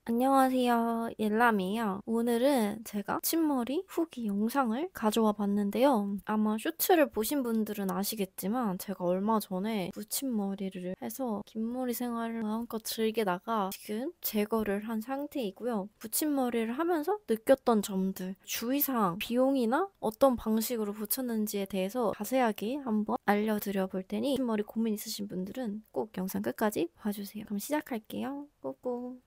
안녕하세요. 옐람이에요. 오늘은 제가 붙임머리 후기 영상을 가져와 봤는데요. 아마 쇼츠를 보신 분들은 아시겠지만 제가 얼마 전에 붙임머리를 해서 긴머리 생활을 마음껏 즐기다가 지금 제거를 한 상태이고요. 붙임머리를 하면서 느꼈던 점들, 주의사항, 비용이나 어떤 방식으로 붙였는지에 대해서 자세하게 한번 알려드려 볼 테니 붙임머리 고민 있으신 분들은 꼭 영상 끝까지 봐주세요. 그럼 시작할게요. 꼬꼬.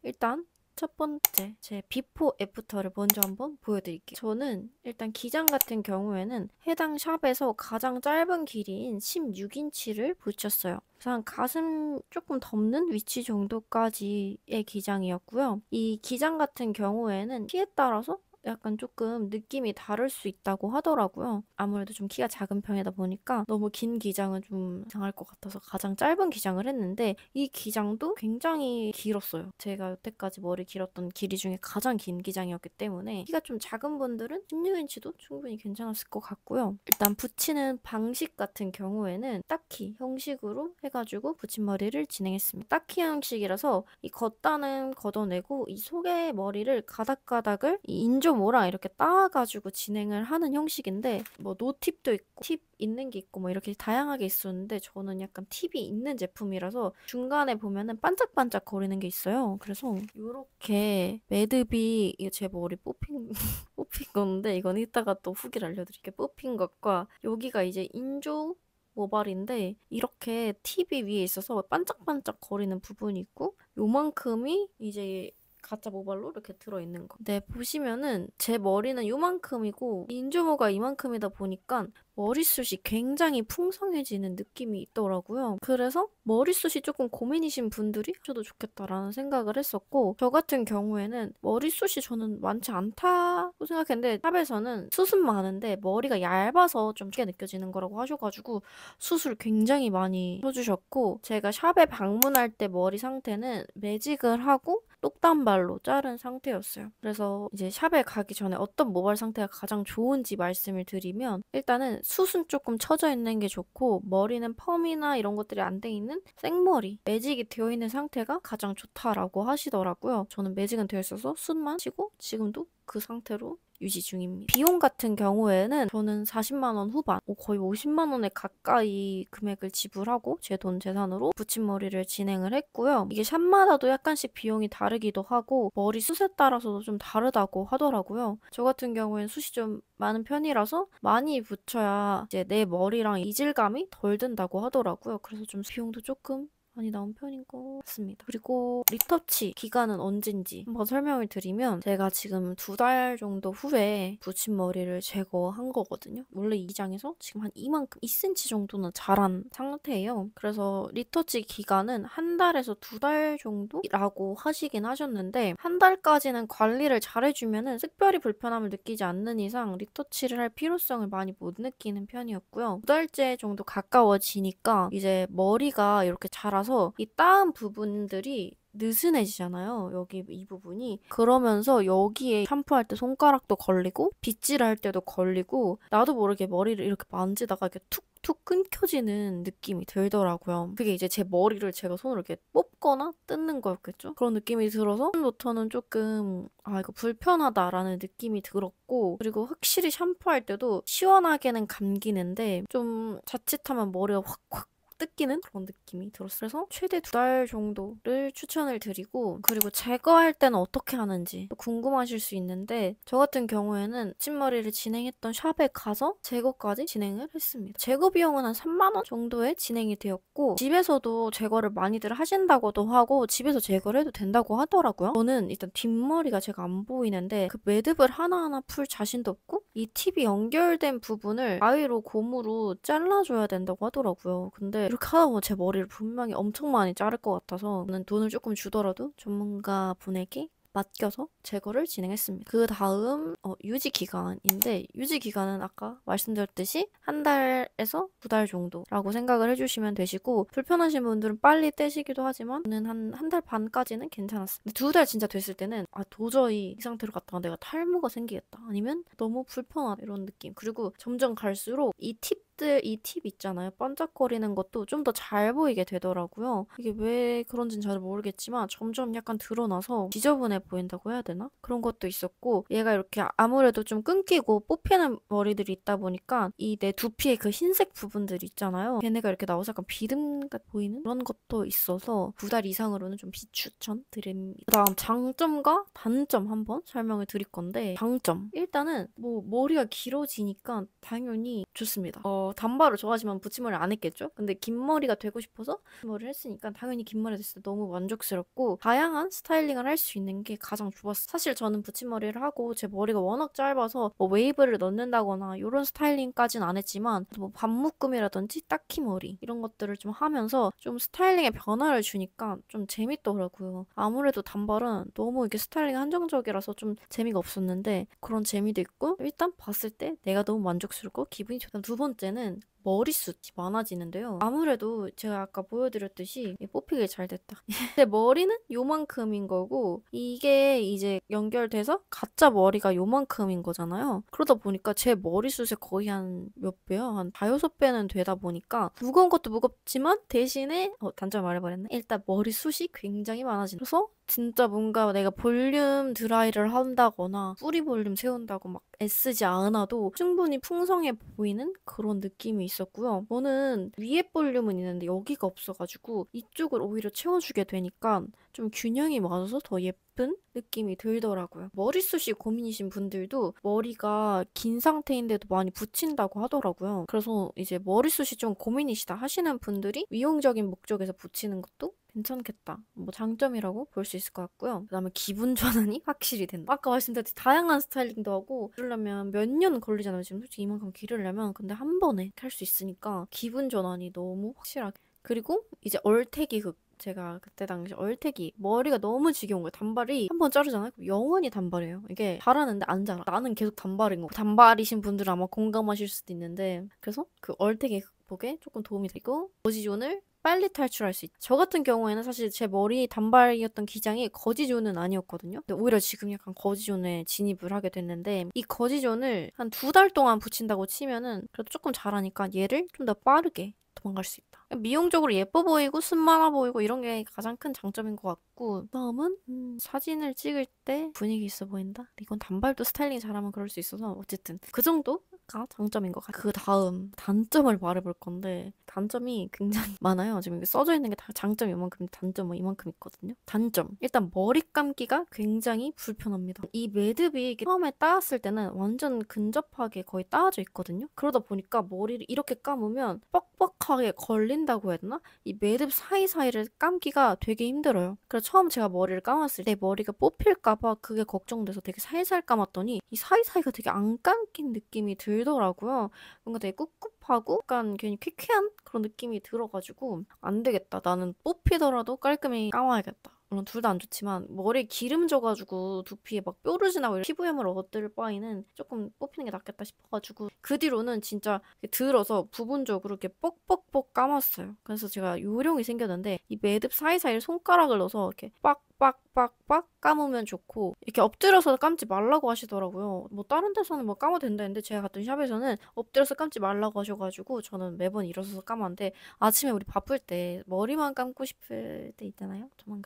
일단 첫 번째, 제 비포 애프터를 먼저 한번 보여드릴게요. 저는 일단 기장 같은 경우에는 해당 샵에서 가장 짧은 길이인 16인치를 붙였어요. 그래서 한 가슴 조금 덮는 위치 정도까지의 기장이었고요. 이 기장 같은 경우에는 키에 따라서 약간 조금 느낌이 다를 수 있다고 하더라고요. 아무래도 좀 키가 작은 편이다 보니까 너무 긴 기장은 좀 이상할 것 같아서 가장 짧은 기장을 했는데 이 기장도 굉장히 길었어요. 제가 여태까지 머리 길었던 길이 중에 가장 긴 기장이었기 때문에 키가 좀 작은 분들은 16인치도 충분히 괜찮았을 것 같고요. 일단 붙이는 방식 같은 경우에는 따키 형식으로 해가지고 붙임머리를 진행했습니다. 따키 형식이라서 이 겉단은 걷어내고 이 속의 머리를 가닥가닥을 이 인조모랑 이렇게 따가지고 진행을 하는 형식인데 뭐 노팁도 있고 팁 있는 게 있고 뭐 이렇게 다양하게 있었는데 저는 약간 팁이 있는 제품이라서 중간에 보면은 반짝반짝 거리는 게 있어요. 그래서 이렇게 매듭이 이게 제 머리 뽑힌 뽑힌 건데 이건 이따가 또 후기를 알려드릴게요. 뽑힌 것과 여기가 이제 인조 모발인데 이렇게 팁이 위에 있어서 반짝반짝 거리는 부분이 있고 요만큼이 이제 가짜 모발로 이렇게 들어있는 거. 네, 보시면은 제 머리는 요만큼이고 인조모가 이만큼이다 보니까 머리숱이 굉장히 풍성해지는 느낌이 있더라고요. 그래서 머리숱이 조금 고민이신 분들이 하셔도 좋겠다라는 생각을 했었고 저 같은 경우에는 머리숱이 저는 많지 않다고 생각했는데 샵에서는 숱은 많은데 머리가 얇아서 좀 크게 느껴지는 거라고 하셔가지고 숱을 굉장히 많이 쳐주셨고 제가 샵에 방문할 때 머리 상태는 매직을 하고 똑단발로 자른 상태였어요. 그래서 이제 샵에 가기 전에 어떤 모발 상태가 가장 좋은지 말씀을 드리면 일단은 숱은 조금 처져 있는 게 좋고 머리는 펌이나 이런 것들이 안 돼 있는 생머리, 매직이 되어 있는 상태가 가장 좋다라고 하시더라고요. 저는 매직은 되어 있어서 숱만 치고 지금도 그 상태로 유지 중입니다. 비용 같은 경우에는 저는 40만 원 후반, 거의 50만 원에 가까이 금액을 지불하고 제 돈 재산으로 붙임머리를 진행을 했고요. 이게 샵마다도 약간씩 비용이 다르기도 하고 머리 숱에 따라서도 좀 다르다고 하더라고요. 저 같은 경우에는 숱이 좀 많은 편이라서 많이 붙여야 이제 내 머리랑 이질감이 덜 든다고 하더라고요. 그래서 좀 비용도 조금 많이 나온 편인 것 같습니다. 그리고 리터치 기간은 언젠지 한번 설명을 드리면 제가 지금 2달 정도 후에 붙임머리를 제거한 거거든요. 원래 이 기장에서 지금 한 이만큼 2cm 정도는 자란 상태예요. 그래서 리터치 기간은 1달에서 2달 정도라고 하시긴 하셨는데 1달까지는 관리를 잘 해주면은 특별히 불편함을 느끼지 않는 이상 리터치를 할 필요성을 많이 못 느끼는 편이었고요. 2달째 정도 가까워지니까 이제 머리가 이렇게 자라서 이 따은 부분들이 느슨해지잖아요. 여기 이 부분이. 그러면서 여기에 샴푸할 때 손가락도 걸리고 빗질할 때도 걸리고 나도 모르게 머리를 이렇게 만지다가 이렇게 툭툭 끊겨지는 느낌이 들더라고요. 그게 이제 제 머리를 제가 손으로 이렇게 뽑거나 뜯는 거였겠죠? 그런 느낌이 들어서 처음부터는 조금 이거 불편하다라는 느낌이 들었고 그리고 확실히 샴푸할 때도 시원하게는 감기는데 좀 자칫하면 머리가 확확 뜯기는 그런 느낌이 들었어요. 그래서 최대 2달 정도를 추천을 드리고 그리고 제거할 때는 어떻게 하는지 궁금하실 수 있는데 저 같은 경우에는 붙임머리를 진행했던 샵에 가서 제거까지 진행을 했습니다. 제거 비용은 한 3만 원 정도에 진행이 되었고 집에서도 제거를 많이들 하신다고도 하고 집에서 제거를 해도 된다고 하더라고요. 저는 일단 뒷머리가 제가 안 보이는데 그 매듭을 하나하나 풀 자신도 없고 이 팁이 연결된 부분을 가위로 고무로 잘라줘야 된다고 하더라고요. 근데 이렇게 하다 보면 제 머리를 분명히 엄청 많이 자를 것 같아서 저는 돈을 조금 주더라도 전문가 분에게 맡겨서 제거를 진행했습니다. 그 다음 유지 기간인데 유지 기간은 아까 말씀드렸듯이 1달에서 2달 정도라고 생각을 해주시면 되시고 불편하신 분들은 빨리 떼시기도 하지만 저는 한 달 반까지는 괜찮았어요. 근데 2달 진짜 됐을 때는 도저히 이 상태로 갔다가 내가 탈모가 생기겠다 아니면 너무 불편하다 이런 느낌. 그리고 점점 갈수록 이 팁 팁들 이 팁 있잖아요. 반짝거리는 것도 좀 더 잘 보이게 되더라고요. 이게 왜 그런진 잘 모르겠지만 점점 약간 드러나서 지저분해 보인다고 해야 되나? 그런 것도 있었고 얘가 이렇게 아무래도 좀 끊기고 뽑히는 머리들이 있다 보니까 이 내 두피의 그 흰색 부분들 있잖아요. 걔네가 이렇게 나와서 약간 비듬같 보이는 그런 것도 있어서 2달 이상으로는 좀 비추천 드립니다. 그다음 장점과 단점 한번 설명을 드릴 건데 장점 일단은 뭐 머리가 길어지니까 당연히 좋습니다. 단발을 좋아하지만 붙임머리를 안 했겠죠? 근데 긴 머리가 되고 싶어서 머리를 했으니까 당연히 긴 머리 됐을 때 너무 만족스럽고 다양한 스타일링을 할 수 있는 게 가장 좋았어요. 사실 저는 붙임머리를 하고 제 머리가 워낙 짧아서 뭐 웨이브를 넣는다거나 이런 스타일링까지는 안 했지만 뭐 반묶음이라든지 딱히 머리 이런 것들을 좀 하면서 좀 스타일링에 변화를 주니까 좀 재밌더라고요. 아무래도 단발은 너무 이게 스타일링이 한정적이라서 좀 재미가 없었는데 그런 재미도 있고 일단 봤을 때 내가 너무 만족스럽고 기분이 좋다. 두 번째는 머리숱이 많아지는데요. 아무래도 제가 아까 보여드렸듯이 뽑히길 잘 됐다. 제 머리는 요만큼인 거고 이게 이제 연결돼서 가짜 머리가 요만큼인 거잖아요. 그러다 보니까 제 머리숱에 거의 한 몇 배야? 한 5~6배는 되다 보니까 무거운 것도 무겁지만 대신에 단점 말해버렸네. 일단 머리숱이 굉장히 많아진다. 그래서 진짜 뭔가 내가 볼륨 드라이를 한다거나 뿌리 볼륨 세운다고 막 애쓰지 않아도 충분히 풍성해 보이는 그런 느낌이 있었고요. 저는 위에 볼륨은 있는데 여기가 없어가지고 이쪽을 오히려 채워주게 되니까 좀 균형이 맞아서 더 예쁜 느낌이 들더라고요. 머리숱이 고민이신 분들도 머리가 긴 상태인데도 많이 붙인다고 하더라고요. 그래서 이제 머리숱이 좀 고민이시다 하시는 분들이 미용적인 목적에서 붙이는 것도 괜찮겠다. 뭐 장점이라고 볼 수 있을 것 같고요. 그다음에 기분 전환이 확실히 된다. 아까 말씀드렸듯이 다양한 스타일링도 하고 기르려면 몇 년 걸리잖아요. 지금 솔직히 이만큼 기르려면 근데 한 번에 할 수 있으니까 기분 전환이 너무 확실하게. 그리고 이제 얼태기 흑. 제가 그때 당시 얼태기 머리가 너무 지겨운 거예요. 단발이 한 번 자르잖아요. 영원히 단발이에요. 이게 자라는데 안 자라. 나는 계속 단발인 거. 단발이신 분들은 아마 공감하실 수도 있는데 그래서 그 얼태기 극복에 조금 도움이 되고 거지존을 빨리 탈출할 수 있죠. 저 같은 경우에는 사실 제 머리 단발이었던 기장이 거지존은 아니었거든요. 근데 오히려 지금 약간 거지존에 진입을 하게 됐는데 이 거지존을 한 2달 동안 붙인다고 치면은 그래도 조금 자라니까 얘를 좀 더 빠르게 도망갈 수 있다. 미용적으로 예뻐 보이고 숨 많아 보이고 이런 게 가장 큰 장점인 것 같고 다음은 사진을 찍을 때 분위기 있어 보인다? 이건 단발도 스타일링 잘하면 그럴 수 있어서 어쨌든 그 정도가 장점인 것 같아요. 그 다음 단점을 말해볼 건데 단점이 굉장히 많아요. 지금 써져 있는 게 다 장점 이만큼 단점 뭐 이만큼 있거든요. 단점 일단 머리 감기가 굉장히 불편합니다. 이 매듭이 처음에 따았을 때는 완전 근접하게 거의 따아져 있거든요. 그러다 보니까 머리를 이렇게 감으면 뻑뻑하게 걸린다고 해야 되나? 이 매듭 사이사이를 감기가 되게 힘들어요. 그래서 처음 제가 머리를 감았을 때 머리가 뽑힐까봐 그게 걱정돼서 되게 살살 감았더니 이 사이사이가 되게 안 감긴 느낌이 들더라고요. 뭔가 되게 꿉꿉하고 약간 괜히 쾌쾌한 그런 느낌이 들어가지고 안 되겠다. 나는 뽑히더라도 깔끔히 감아야겠다. 물론 둘 다 안 좋지만 머리에 기름 져가지고 두피에 막 뾰루지 나고 피부염을 얻을 바에는 조금 뽑히는 게 낫겠다 싶어가지고 그 뒤로는 진짜 들어서 부분적으로 이렇게 뻑뻑뻑 감았어요. 그래서 제가 요령이 생겼는데 이 매듭 사이사이에 손가락을 넣어서 이렇게 빡빡빡빡 감으면 좋고 이렇게 엎드려서 감지 말라고 하시더라고요. 뭐 다른 데서는 뭐 감아도 된다는데 제가 갔던 샵에서는 엎드려서 감지 말라고 하셔가지고 저는 매번 일어서서 감았는데 아침에 우리 바쁠 때 머리만 감고 싶을 때 있잖아요. 저만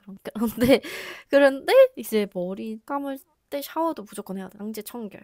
그런데 이제 머리 감을 때 샤워도 무조건 해야 돼. 강제 청결.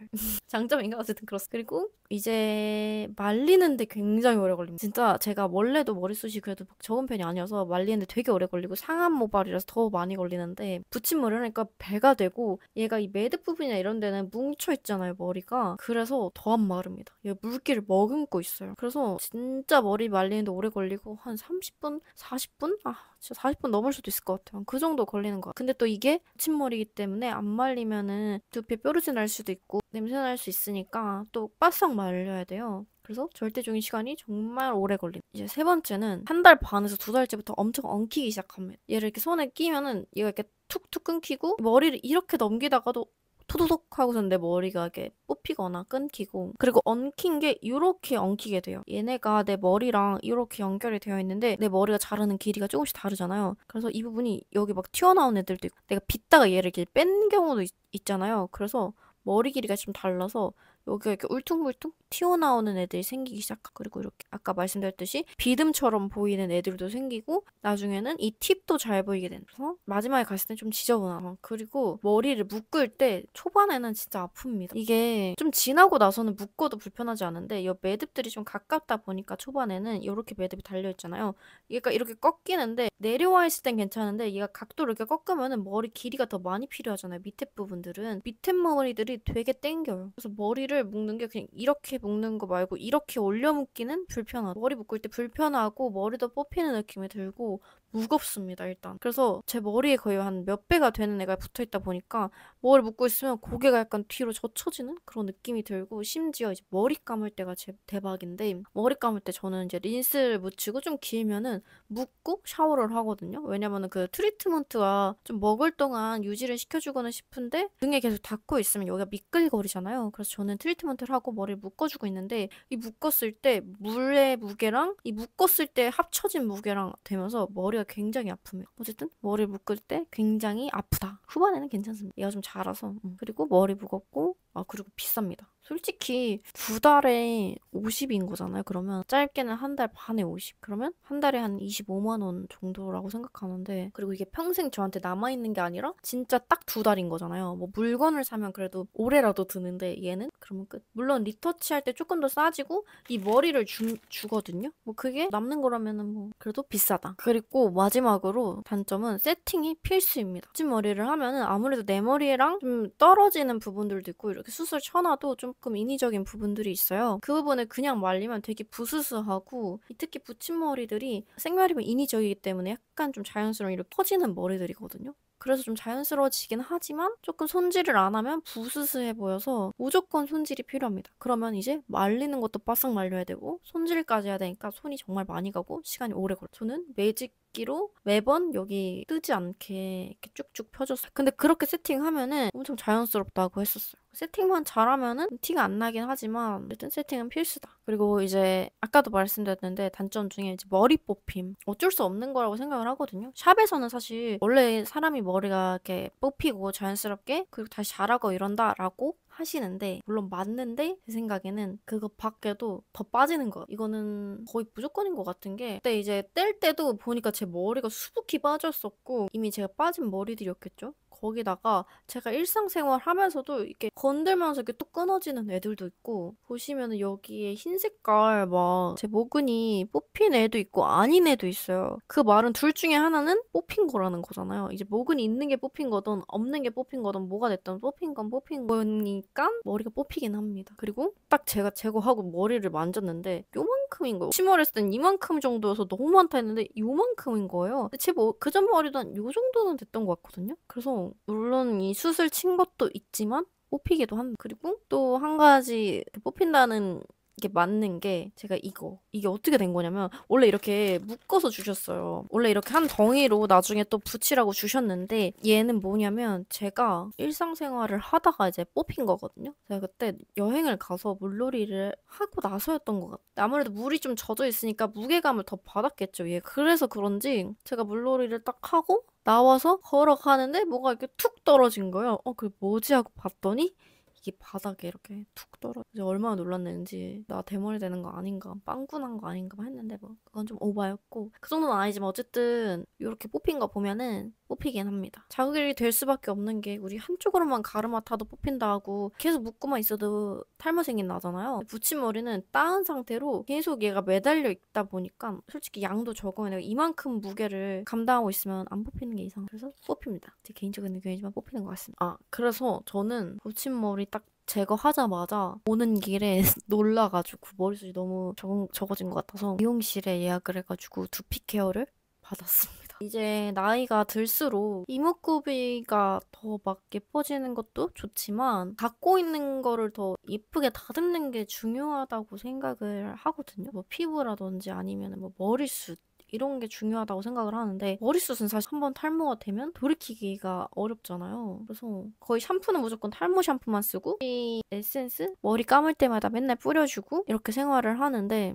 장점인가? 어쨌든 그렇습니다. 그리고 이제 말리는데 굉장히 오래 걸립니다. 진짜 제가 원래도 머리숱이 그래도 막 적은 편이 아니어서 말리는데 되게 오래 걸리고 상한 모발이라서 더 많이 걸리는데 붙임머리를 하니까 배가 되고 얘가 이 매듭 부분이나 이런 데는 뭉쳐 있잖아요, 머리가. 그래서 더 안 마릅니다. 얘 물기를 머금고 있어요. 그래서 진짜 머리 말리는데 오래 걸리고 한 30분? 40분? 진짜 40분 넘을 수도 있을 것 같아요. 그 정도 걸리는 것 같아요. 근데 또 이게 붙임머리이기 때문에 안 말리면은 두피에 뾰루지 날 수도 있고 냄새 날 수 있으니까 또 바싹 말려야 돼요. 그래서 절대적인 시간이 정말 오래 걸린. 이제 세 번째는 1달 반에서 2달째부터 엄청 엉키기 시작합니다. 얘를 이렇게 손에 끼면은 얘가 이렇게 툭툭 끊기고 머리를 이렇게 넘기다가도 토도독 하고선 내 머리가 이렇게 뽑히거나 끊기고 그리고 엉킨 게 이렇게 엉키게 돼요. 얘네가 내 머리랑 이렇게 연결이 되어 있는데 내 머리가 자르는 길이가 조금씩 다르잖아요. 그래서 이 부분이 여기 막 튀어나온 애들도 있고 내가 빗다가 얘를 이렇게 뺀 경우도 있잖아요. 그래서 머리 길이가 좀 달라서 여기가 이렇게 울퉁불퉁 튀어나오는 애들이 생기기 시작하고, 그리고 이렇게 아까 말씀드렸듯이 비듬처럼 보이는 애들도 생기고, 나중에는 이 팁도 잘 보이게 되는. 그래서 마지막에 갔을 때 좀 지저분하고, 그리고 머리를 묶을 때 초반에는 진짜 아픕니다. 이게 좀 지나고 나서는 묶어도 불편하지 않은데 이 매듭들이 좀 가깝다 보니까 초반에는 이렇게 매듭이 달려있잖아요. 얘가 이렇게 꺾이는데 내려와 있을 땐 괜찮은데 얘가 각도를 이렇게 꺾으면은 머리 길이가 더 많이 필요하잖아요. 밑에 부분들은. 밑에 머리들이 되게 땡겨요. 그래서 머리를 묶는 게 그냥 이렇게 묶는 거 말고 이렇게 올려 묶기는 불편하다. 머리 묶을 때 불편하고 머리도 뽑히는 느낌이 들고 무겁습니다, 일단. 그래서 제 머리에 거의 한 몇 배가 되는 애가 붙어있다 보니까 머리 묶고 있으면 고개가 약간 뒤로 젖혀지는 그런 느낌이 들고, 심지어 이제 머리 감을 때가 대박인데, 머리 감을 때 저는 이제 린스를 묻히고 좀 길면은 묶고 샤워를 하거든요. 왜냐면은 그 트리트먼트가 좀 먹을 동안 유지를 시켜주고는 싶은데 등에 계속 닿고 있으면 여기가 미끌거리잖아요. 그래서 저는 트리트먼트를 하고 머리를 묶어주고 있는데, 이 묶었을 때 물의 무게랑 이 묶었을 때 합쳐진 무게랑 되면서 머리가 굉장히 아픕니다. 어쨌든 머리 묶을 때 굉장히 아프다. 후반에는 괜찮습니다. 얘가 좀 자라서. 그리고 머리 묶었고, 그리고 비쌉니다. 솔직히 2달에 50인 거잖아요. 그러면 짧게는 한 달 반에 50. 그러면 한 달에 한 25만 원 정도라고 생각하는데, 그리고 이게 평생 저한테 남아있는 게 아니라 진짜 딱 2달인 거잖아요. 뭐 물건을 사면 그래도 오래라도 드는데 얘는 그러면 끝. 물론 리터치 할 때 조금 더 싸지고 이 머리를 주거든요. 뭐 그게 남는 거라면은 뭐 그래도 비싸다. 그리고 마지막으로 단점은 세팅이 필수입니다. 붙임머리를 하면은 아무래도 내 머리랑 좀 떨어지는 부분들도 있고, 이렇게 수술 쳐놔도 조금 인위적인 부분들이 있어요. 그 부분을 그냥 말리면 되게 부스스하고, 특히 붙임머리들이 생머리면 인위적이기 때문에 약간 좀 자연스러운 이렇게 퍼지는 머리들이거든요. 그래서 좀 자연스러워지긴 하지만 조금 손질을 안 하면 부스스해 보여서 무조건 손질이 필요합니다. 그러면 이제 말리는 것도 바싹 말려야 되고 손질까지 해야 되니까 손이 정말 많이 가고 시간이 오래 걸려요. 저는 매직기로 매번 여기 뜨지 않게 이렇게 쭉쭉 펴줬어요. 근데 그렇게 세팅하면은 엄청 자연스럽다고 했었어요. 세팅만 잘하면은 티가 안 나긴 하지만 어쨌든 세팅은 필수다. 그리고 이제 아까도 말씀드렸는데 단점 중에 이제 머리 뽑힘. 어쩔 수 없는 거라고 생각을 하거든요. 샵에서는 사실 원래 사람이 머리가 이렇게 뽑히고 자연스럽게 그리고 다시 자라고 이런다라고 하시는데, 물론 맞는데 제 생각에는 그거 밖에도 더 빠지는 것. 이거는 거의 무조건인 것 같은 게, 그때 이제 뗄 때도 보니까 제 머리가 수북히 빠졌었고 이미 제가 빠진 머리들이었겠죠. 거기다가 제가 일상생활 하면서도 이렇게 건들면서 이렇게 또 끊어지는 애들도 있고, 보시면은 여기에 흰 색깔 막 제 모근이 뽑힌 애도 있고 아닌 애도 있어요. 그 말은 둘 중에 하나는 뽑힌 거라는 거잖아요. 이제 모근이 있는 게 뽑힌 거든 없는 게 뽑힌 거든 뭐가 됐든 뽑힌 건 뽑힌 거니까 머리가 뽑히긴 합니다. 그리고 딱 제가 제거하고 머리를 만졌는데 요만큼인 거예요. 치머리했을 땐 이만큼 정도여서 너무 많다 했는데 요만큼인 거예요. 제 그전 머리도 한 요 정도는 됐던 것 같거든요. 그래서 물론 이 수술 친 것도 있지만 뽑히기도 합니다. 그리고 또 한 가지 뽑힌다는 이게 맞는 게, 제가 이게 어떻게 된 거냐면 원래 이렇게 묶어서 주셨어요. 원래 이렇게 한 덩이로 나중에 또 붙이라고 주셨는데, 얘는 뭐냐면 제가 일상생활을 하다가 이제 뽑힌 거거든요. 제가 그때 여행을 가서 물놀이를 하고 나서였던 것 같아요. 아무래도 물이 좀 젖어 있으니까 무게감을 더 받았겠죠, 얘. 그래서 그런지 제가 물놀이를 딱 하고 나와서 걸어가는데 뭐가 이렇게 툭 떨어진 거예요. 그게 뭐지 하고 봤더니 이게 바닥에 이렇게 툭 떨어져. 이제 얼마나 놀랐는지, 나 대머리 되는 거 아닌가, 빵꾸 난 거 아닌가 했는데 뭐 그건 좀 오바였고, 그 정도는 아니지만 어쨌든 이렇게 뽑힌 거 보면은 뽑히긴 합니다. 자극이 될 수밖에 없는 게, 우리 한쪽으로만 가르마 타도 뽑힌다 하고 계속 묶고만 있어도 탈모생긴 나잖아요. 붙임머리는 따은 상태로 계속 얘가 매달려 있다 보니까 솔직히 양도 적어요. 내가 이만큼 무게를 감당하고 있으면 안 뽑히는 게 이상. 그래서 뽑힙니다. 제 개인적인 의견이지만 뽑히는 것 같습니다. 그래서 저는 붙임머리 딱 제거하자마자 오는 길에 놀라가지고 머리숱이 너무 적어진 것 같아서 미용실에 예약을 해가지고 두피 케어를 받았습니다. 이제 나이가 들수록 이목구비가 더 막 예뻐지는 것도 좋지만 갖고 있는 거를 더 예쁘게 다듬는 게 중요하다고 생각을 하거든요. 뭐 피부라든지 아니면 뭐 머리숱 이런 게 중요하다고 생각을 하는데, 머리숱은 사실 한번 탈모가 되면 돌이키기가 어렵잖아요. 그래서 거의 샴푸는 무조건 탈모 샴푸만 쓰고 이 에센스 머리 감을 때마다 맨날 뿌려주고 이렇게 생활을 하는데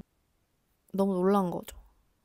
너무 놀란 거죠.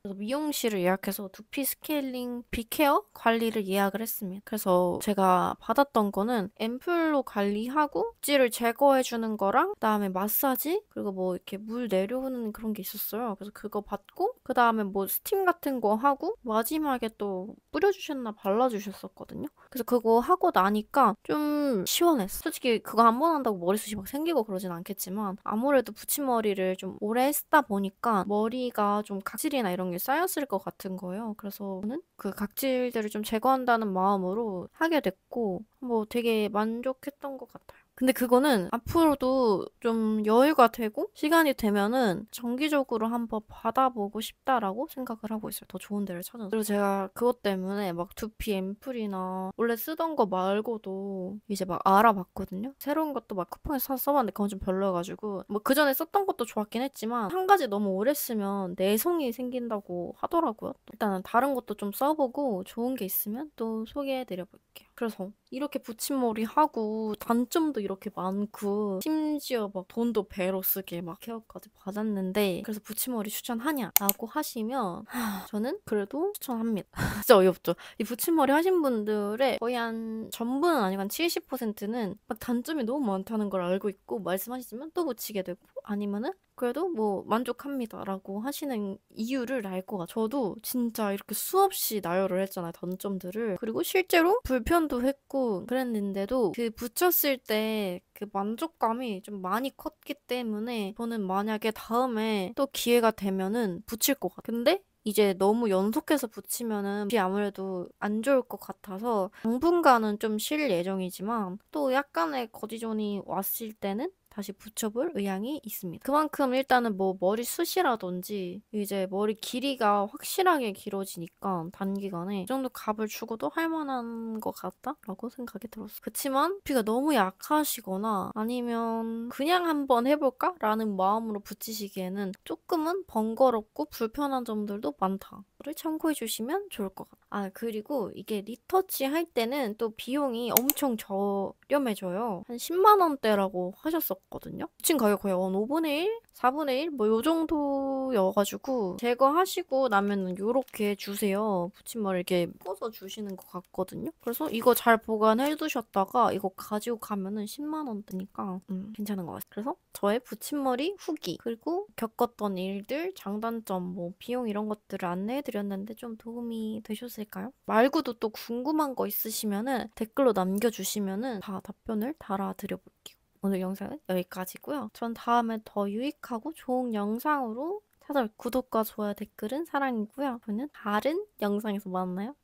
그래서 미용실을 예약해서 두피 스케일링 비케어 관리를 예약을 했습니다. 그래서 제가 받았던 거는 앰플로 관리하고 각질을 제거해주는 거랑 그다음에 마사지 그리고 뭐 이렇게 물 내려오는 그런 게 있었어요. 그래서 그거 받고 그다음에 뭐 스팀 같은 거 하고 마지막에 또 뿌려주셨나 발라주셨었거든요. 그래서 그거 하고 나니까 좀 시원했어. 솔직히 그거 한 번 한다고 머리숱이 막 생기고 그러진 않겠지만 아무래도 붙임머리를 좀 오래 했다 보니까 머리가 좀 각질이나 이런 게 쌓였을 것 같은 거예요. 그래서 저는 그 각질들을 좀 제거한다는 마음으로 하게 됐고 뭐 되게 만족했던 것 같아요. 근데 그거는 앞으로도 좀 여유가 되고 시간이 되면은 정기적으로 한번 받아보고 싶다라고 생각을 하고 있어요. 더 좋은 데를 찾아서. 그리고 제가 그것 때문에 막 두피 앰플이나 원래 쓰던 거 말고도 이제 막 알아봤거든요. 새로운 것도 막 쿠팡에서 사서 써봤는데 그건 좀 별로여가지고 뭐 그전에 썼던 것도 좋았긴 했지만 한 가지 너무 오래 쓰면 내성이 생긴다고 하더라고요. 일단은 다른 것도 좀 써보고 좋은 게 있으면 또 소개해드려볼게요. 그래서 이렇게 붙임머리 하고 단점도 이렇게 많고 심지어 막 돈도 배로 쓰게 막 케어까지 받았는데 그래서 붙임머리 추천하냐라고 하시면 저는 그래도 추천합니다. 진짜 어이없죠? 이 붙임머리 하신 분들의 거의 한 전부는 아니고 한 70%는 막 단점이 너무 많다는 걸 알고 있고 말씀하시지만 또 붙이게 되고 아니면은 그래도 뭐 만족합니다라고 하시는 이유를 알 것 같아요. 저도 진짜 이렇게 수없이 나열을 했잖아요, 단점들을. 그리고 실제로 불편도 했고 그랬는데도 그 붙였을 때 그 만족감이 좀 많이 컸기 때문에 저는 만약에 다음에 또 기회가 되면은 붙일 것 같아요. 근데 이제 너무 연속해서 붙이면은 아무래도 안 좋을 것 같아서 당분간은 좀 쉴 예정이지만 또 약간의 거디존이 왔을 때는 다시 붙여볼 의향이 있습니다. 그만큼 일단은 뭐 머리숱이라든지 이제 머리 길이가 확실하게 길어지니까 단기간에 이 정도 값을 주고도 할 만한 것 같다라고 생각이 들었어요. 그치만 두피가 너무 약하시거나 아니면 그냥 한번 해볼까? 라는 마음으로 붙이시기에는 조금은 번거롭고 불편한 점들도 많다. 를 참고해 주시면 좋을 것 같아요. 아, 그리고 이게 리터치 할 때는 또 비용이 엄청 저렴해져요. 한 10만 원대라고 하셨었거든요. 붙인 가격 거의 한 5분의 1? 4분의 1? 뭐 요 정도여가지고 제거하시고 나면은 요렇게 주세요. 붙임머리 이렇게 묶어서 주시는 것 같거든요. 그래서 이거 잘 보관해 두셨다가 이거 가지고 가면은 10만 원대니까 괜찮은 것 같아요. 그래서 저의 붙임머리 후기 그리고 겪었던 일들, 장단점, 뭐 비용 이런 것들을 안내해드렸는데 좀 도움이 되셨을까요? 말고도 또 궁금한 거 있으시면은 댓글로 남겨주시면은 다 답변을 달아드려볼게요. 오늘 영상은 여기까지고요. 전 다음에 더 유익하고 좋은 영상으로 찾아올 구독과 좋아요, 댓글은 사랑이고요. 저는 다른 영상에서 만나요.